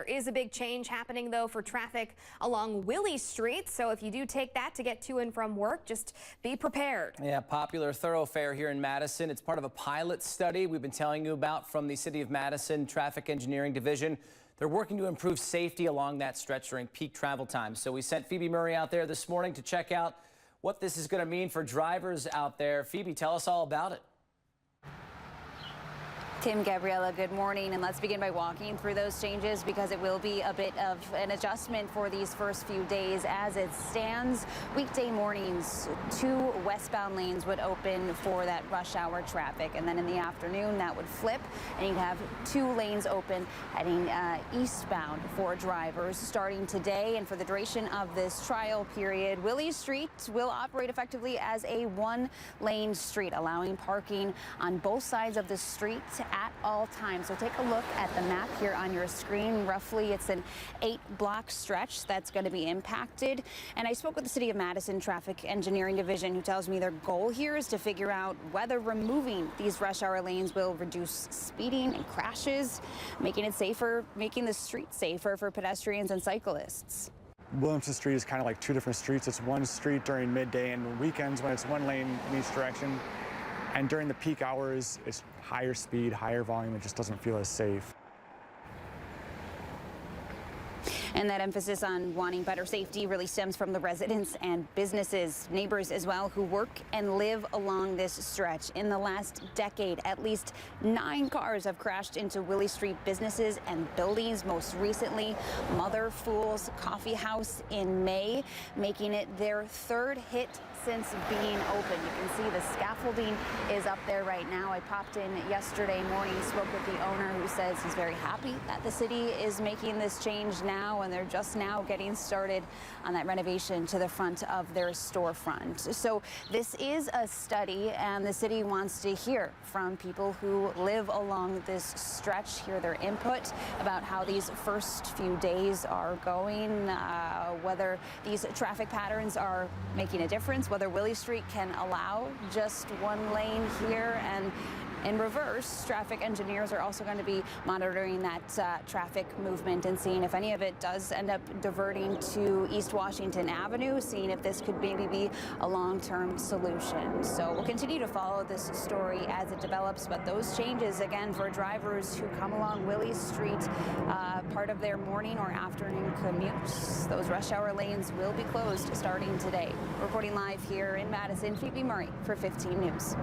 There is a big change happening, though, for traffic along Willy Street. So if you do take that to get to and from work, just be prepared. Yeah, popular thoroughfare here in Madison. It's part of a pilot study we've been telling you about from the City of Madison Traffic Engineering Division. They're working to improve safety along that stretch during peak travel times. So we sent Phoebe Murray out there this morning to check out what this is going to mean for drivers out there. Phoebe, tell us all about it. Tim, Gabriella, good morning, and let's begin by walking through those changes because it will be a bit of an adjustment for these first few days. As it stands, weekday mornings, 2 westbound lanes would open for that rush hour traffic, and then in the afternoon that would flip and you'd have 2 lanes open heading eastbound for drivers starting today. And for the duration of this trial period, Willy Street will operate effectively as a 1-lane street, allowing parking on both sides of the street at all times. So take a look at the map here on your screen. Roughly, it's an 8-block stretch that's going to be impacted. And I spoke with the City of Madison Traffic Engineering Division, who tells me their goal here is to figure out whether removing these rush hour lanes will reduce speeding and crashes, making it safer, making the street safer for pedestrians and cyclists. Williamson Street is kind of like 2 different streets. It's one street during midday and weekends when it's 1 lane in each direction. And during the peak hours, it's higher speed, higher volume. It just doesn't feel as safe. And that emphasis on wanting better safety really stems from the residents and businesses, neighbors as well, who work and live along this stretch. In the last decade, at least 9 cars have crashed into Willy Street businesses and buildings. Most recently, Mother Fool's Coffee House in May, making it their 3rd hit since being open. You can see the scaffolding is up there right now. I popped in yesterday morning, spoke with the owner, who says he's very happy that the city is making this change now, and they're just now getting started on that renovation to the front of their storefront. So this is a study, and the city wants to hear from people who live along this stretch, hear their input about how these first few days are going, whether these traffic patterns are making a difference, whether Willy Street can allow just 1 lane here. And in reverse, traffic engineers are also going to be monitoring that traffic movement and seeing if any of it does end up diverting to East Washington Avenue, seeing if this could maybe be a long-term solution. So we'll continue to follow this story as it develops, but those changes, again, for drivers who come along Willy Street, part of their morning or afternoon commutes, those rush hour lanes will be closed starting today. Reporting live here in Madison, Phoebe Murray for 15 News.